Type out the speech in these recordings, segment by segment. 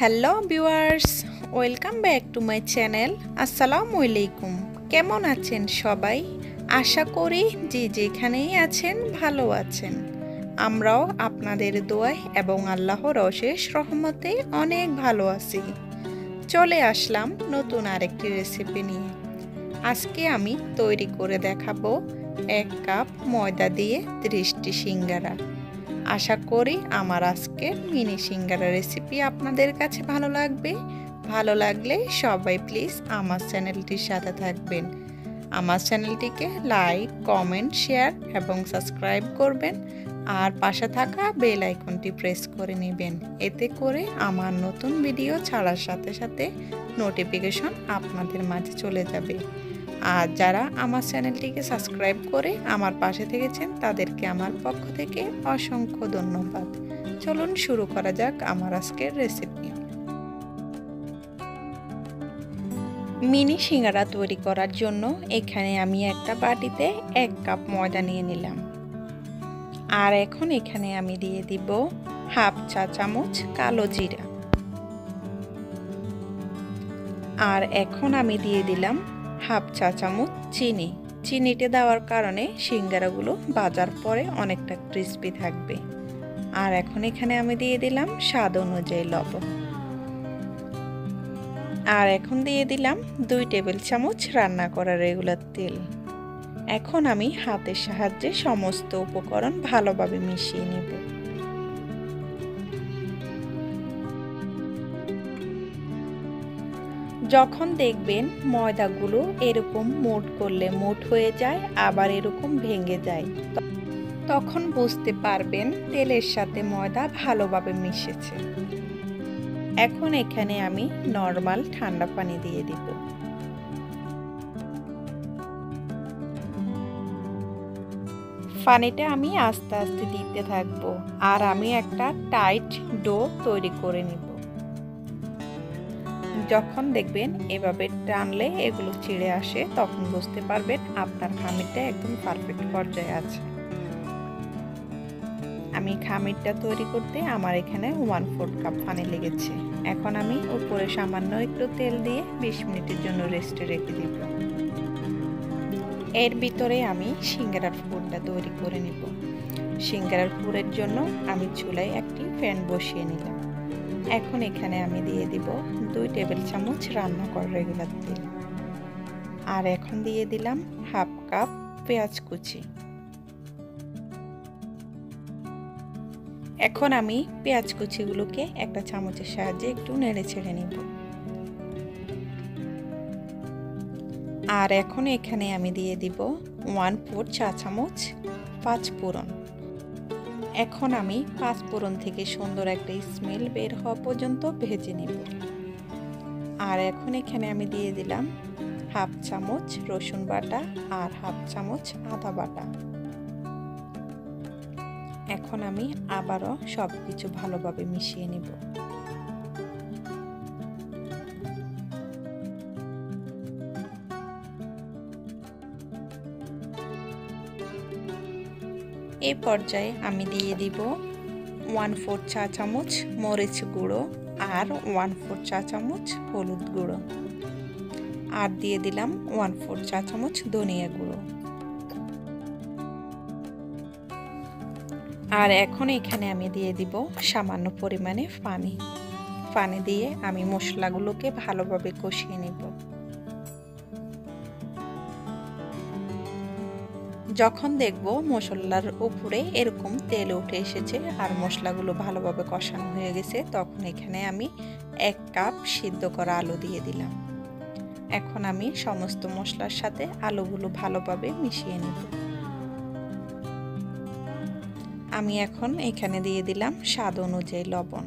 Hello viewers, welcome back to my channel. আসসালামু আলাইকুম। কেমন আছেন সবাই? আশা করি যে যেখানেই আছেন ভালো আছেন। আমরাও আপনাদের দোয়ায় এবং আল্লাহর অশেষ রহমতে অনেক ভালো আছি। চলে আসলাম নতুন আরেকটি রেসিপি নিয়ে। আজকে আমি তৈরি করে দেখাবো 1 কাপ ময়দা দিয়ে 30টি সিঙ্গারা। আশা করি আমার আজকের মিনি সিঙ্গারা রেসিপি আপনাদের কাছে ভালো লাগবে। ভালো লাগলে সবাই প্লিজ আমার চ্যানেলটির সাথে থাকবেন। আমার চ্যানেলটিকে লাইক, কমেন্ট, শেয়ার এবং সাবস্ক্রাইব করবেন। আর পাশে থাকা বেল আইকনটি প্রেস করে নেবেন। এতে করে আমার নতুন ভিডিও ছাড়ার সাথে সাথে নোটিফিকেশন আপনাদের মাঝে চলে যাবে। আর যারা আমার চ্যানেলটিকে সাবস্ক্রাইব করে আমার পাশে থেকেছেন তাদেরকে আমার পক্ষ থেকে অসংখ্য ধন্যবাদ। চলুন শুরু করা যাক আমার আজকের রেসিপি। মিনি সিঙ্গারা তৈরি করার জন্য এখানে আমি একটা বাটিতে 1 কাপ ময়দা নিয়ে নিলাম। আর এখন এখানে আমি দিয়ে দিব হাফ চা চামচ কালো জিরা। আর এখন আমি দিয়ে দিলাম হাফ চা চামচ চিনি। চিনিটা দেওয়ার কারণে সিঙ্গারাগুলো ভাজার পরে অনেকটা ক্রিস্পি থাকবে। আর এখন এখানে আমি দিয়ে দিলাম স্বাদ অনুযায়ী লবণ। আর এখন দিয়ে দিলাম 2 টেবিল চামচ রান্না করা রেগুলার তেল। এখন আমি হাতের সাহায্যে সমস্ত উপকরণ ভালোভাবে মিশিয়ে নেব। যখন দেখবেন ময়দাগুলো এরকম মোট করলে মোট হয়ে যায়, আবার এরকম ভেঙে যায়, তখন বুঝতে পারবেন তেলের সাথে ময়দা ভালোভাবে মিশেছে। এখন এখানে আমি নরমাল ঠান্ডা পানি দিয়ে দিব। পানিটা আমি আস্তে আস্তে দিতে থাকবো। আর আমি একটা টাইট ডো তৈরি করে নিব। যখন দেখবেন এভাবে টানলে এগুলো ছিঁড়ে আসে, তখন বুঝতে পারবেন আপনার খামিরটা একদম পারফেক্ট পর্যায়ে আছে। আমি খামিরটা তৈরি করতে আমার এখানে 1/4 কাপ পানি লেগেছে। এখন আমি উপরে সামান্য একটু তেল দিয়ে 20 মিনিটের জন্য রেস্টে রেখে দিব। এর ভিতরে আমি সিঙ্গারার পুরটা তৈরি করে নিব। সিঙ্গারার পুরের জন্য আমি চুলায় একটি প্যান বসিয়ে নিলাম। এখন এখানে আমি দিয়ে দিব 2 টেবিল চামচ রান্না করা রেগুলার তেল। আর এখন দিয়ে দিলাম হাফ কাপ পেঁয়াজ কুচি। এখন আমি পেঁয়াজ কুচিগুলোকে একটা চামচের সাহায্যে একটু নেড়ে ছেড়ে নিব। আর এখন এখানে আমি দিয়ে দিব 1/4 চা চামচ 5 ফোড়ন। এখন আমি 5 ফোড়ন থেকে সুন্দর একটা স্মেল বের হওয়া পর্যন্ত ভেজে নেব। আর এখন এখানে আমি দিয়ে দিলাম হাফ চামচ রসুন বাটা আর হাফ চামচ আদা বাটা। এখন আমি আবারও সবকিছু ভালোভাবে মিশিয়ে নেব। এই পর্যায়ে আমি দিয়ে দিব 1/4 চা চামচ মরিচ গুঁড়ো আর 1/4 চা চামচ হলুদ গুঁড়ো। আর দিয়ে দিলাম 1/4 চা চামচ ধনিয়া গুঁড়ো। আর এখন এখানে আমি দিয়ে দিব সামান্য পরিমাণে পানি। পানি দিয়ে আমি মশলাগুলোকে ভালোভাবে কষিয়ে নেব। যখন দেখব মশলার উপরে এরকম তেল উঠে এসেছে আর মশলাগুলো ভালোভাবে কষানো হয়ে গেছে, তখন এখানে আমি 1 কাপ সিদ্ধ করা আলু দিয়ে দিলাম। এখন আমি সমস্ত মশলার সাথে আলুগুলো ভালোভাবে মিশিয়ে নেব। আমি এখন এখানে দিয়ে দিলাম স্বাদ অনুযায়ী লবণ।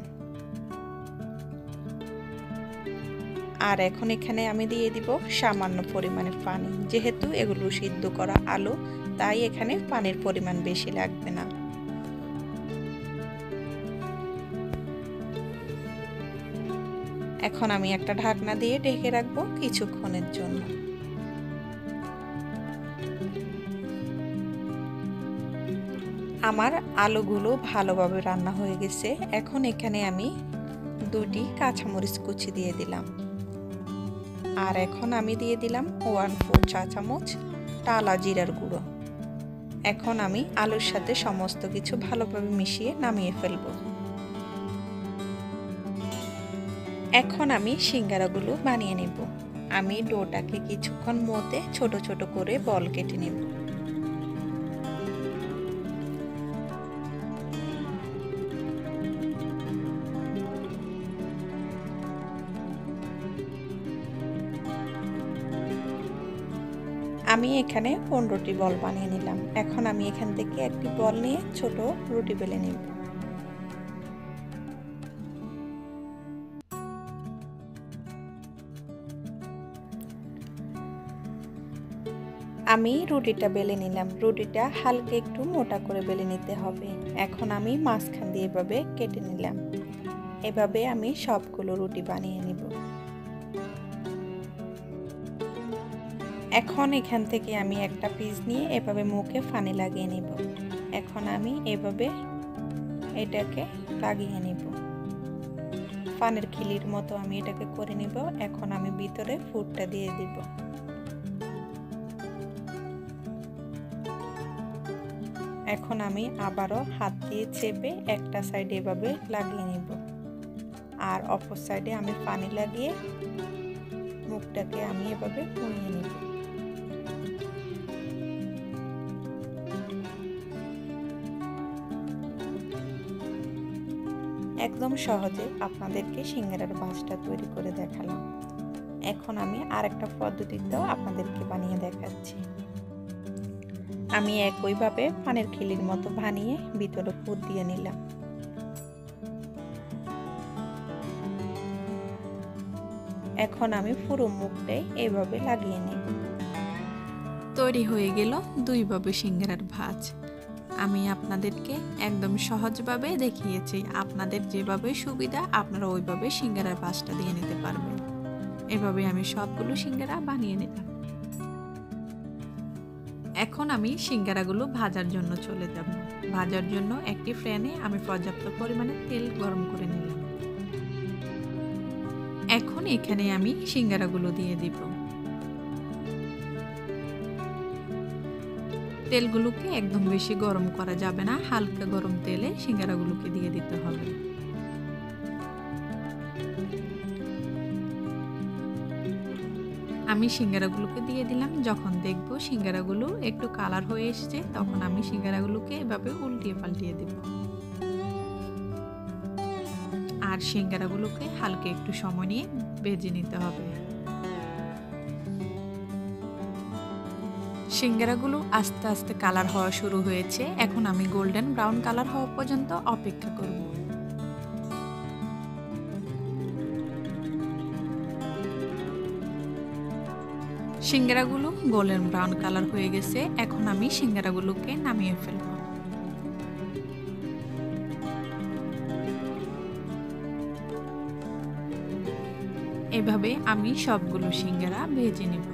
আর এখন এখানে আমি দিয়ে দিব সামান্য পরিমাণে পানি। যেহেতু এগুলো সিদ্ধ করা আলু, তাই এখানে পানির পরিমাণ বেশি লাগবে না। এখন আমি একটা ঢাকনা দিয়ে ঢেকে রাখবো কিছুক্ষণের জন্য। আমার আলুগুলো ভালোভাবে রান্না হয়ে গেছে। এখন এখানে আমি 2টি কাঁচামরিচ কুচি দিয়ে দিলাম। আর এখন আমি দিয়ে দিলাম 1/4 চা চামচ টালা জিরার গুঁড়ো। এখন আমি আলুর সাথে সমস্ত কিছু ভালোভাবে মিশিয়ে নামিয়ে ফেলব। এখন আমি সিঙ্গারাগুলো বানিয়ে নেব। আমি ডোটাকে কিছুক্ষণ মধ্যে ছোট ছোট করে বল কেটে নেব। আমি এখানে 15টি বল বানিয়ে নিলাম। এখন আমি এখান থেকে একটি বল নিয়ে ছোট রুটি বেলে নেব। আমি রুটিটা বেলে নিলাম। রুটিটা হালকা একটু মোটা করে বেলে নিতে হবে। এখন আমি মাঝখান দিয়ে এভাবে কেটে নিলাম। এভাবে আমি সবগুলো রুটি বানিয়ে নিব। এখন এখান থেকে আমি একটা পিস নিয়ে এভাবে মুখে ফানি লাগিয়ে নিব। এখন আমি এভাবে এটাকে লাগিয়ে নিব। ফানের খিলির মতো আমি এটাকে করে নিব। এখন আমি ভিতরে ফুডটা দিয়ে দিব। এখন আমি আবারও হাত দিয়ে চেপে একটা সাইডে এভাবে লাগিয়ে নিব। আর অপর সাইডে আমি পানি লাগিয়ে মুখটাকে আমি এভাবে মুড়িয়ে নিব। একদম সহজে আপনাদেরকে সিঙ্গারার ভাঁজটা তৈরি করে দেখালাম। এখন আমি আরেকটা পদ্ধতিতেও আপনাদেরকে বানিয়ে দেখাচ্ছি। আমি একইভাবে পানের খিলির মতো বানিয়ে ভিতরে পুর দিয়ে নিলাম। এখন আমি পুরো মুখটাই এইভাবে লাগিয়ে নেব। তৈরি হয়ে গেল দুইভাবে সিঙ্গারার ভাঁজ। আমি আপনাদেরকে একদম সহজভাবে দেখিয়েছি। আপনাদের যেভাবে সুবিধা আপনারা ওইভাবে সিঙ্গারার ভাঁজটা দিয়ে নিতে পারবেন। এভাবে আমি সবগুলো সিঙ্গারা বানিয়ে নিলাম। এখন আমি সিঙ্গারাগুলো ভাজার জন্য চলে যাব। ভাজার জন্য একটি ফ্যানে আমি পর্যাপ্ত পরিমাণে তেল গরম করে নিলাম। এখন এখানে আমি সিঙ্গারাগুলো দিয়ে দিব। তেলগুলোকে একদম বেশি গরম করা যাবে না, হালকা গরম তেলে সিঙ্গারাগুলোকে দিয়ে দিতে হবে। আমি সিঙ্গারাগুলোকে দিয়ে দিলাম। যখন দেখব সিঙ্গারাগুলো একটু কালার হয়ে এসেছে তখন আমি সিঙ্গারাগুলোকে এভাবে উল্টিয়ে পাল্টিয়ে দেব। আর সিঙ্গারাগুলোকে হালকা একটু সময় নিয়ে ভেজে নিতে হবে। সিঙ্গারাগুলো আস্তে আস্তে কালার হওয়া শুরু হয়েছে। এখন আমি গোল্ডেন ব্রাউন কালার হওয়া পর্যন্ত অপেক্ষা করব। সিঙ্গারাগুলো গোল্ডেন ব্রাউন কালার হয়ে গেছে। এখন আমি সিঙ্গারাগুলোকে নামিয়ে ফেলব। এভাবে আমি সবগুলো সিঙ্গারা ভেজে নেব।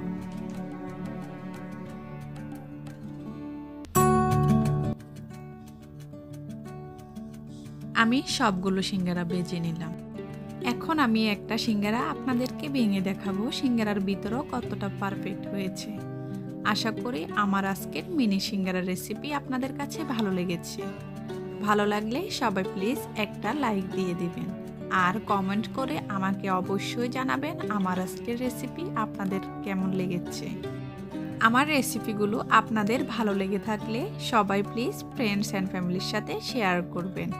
আমি সবগুলো সিঙ্গারা ভেজে নিলাম। এখন আমি একটা সিঙ্গারা আপনাদেরকে ভেঙে দেখাবো সিঙ্গারার ভিতরও কতটা পারফেক্ট হয়েছে। আশা করি আমার আজকের মিনি সিঙ্গারার রেসিপি আপনাদের কাছে ভালো লেগেছে। ভালো লাগলে সবাই প্লিজ একটা লাইক দিয়ে দিবেন আর কমেন্ট করে আমাকে অবশ্যই জানাবেন আমার আজকের রেসিপি আপনাদের কেমন লেগেছে। আমার রেসিপিগুলো আপনাদের ভালো লেগে থাকলে সবাই প্লিজ ফ্রেন্ডস অ্যান্ড ফ্যামিলির সাথে শেয়ার করবেন।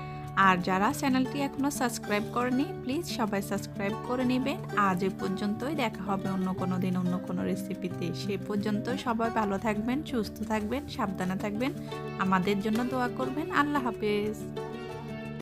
আর যারা চ্যানেলটি এখনো সাবস্ক্রাইব করেনি প্লিজ সবাই সাবস্ক্রাইব করে নেবেন। আজ এ পর্যন্তই, দেখা হবে অন্য কোনো দিন অন্য কোনো রেসিপিতে। সে পর্যন্ত সবাই ভালো থাকবেন, সুস্থ থাকবেন, সাবধানে থাকবেন। আমাদের জন্য দোয়া করবেন। আল্লাহ হাফেজ।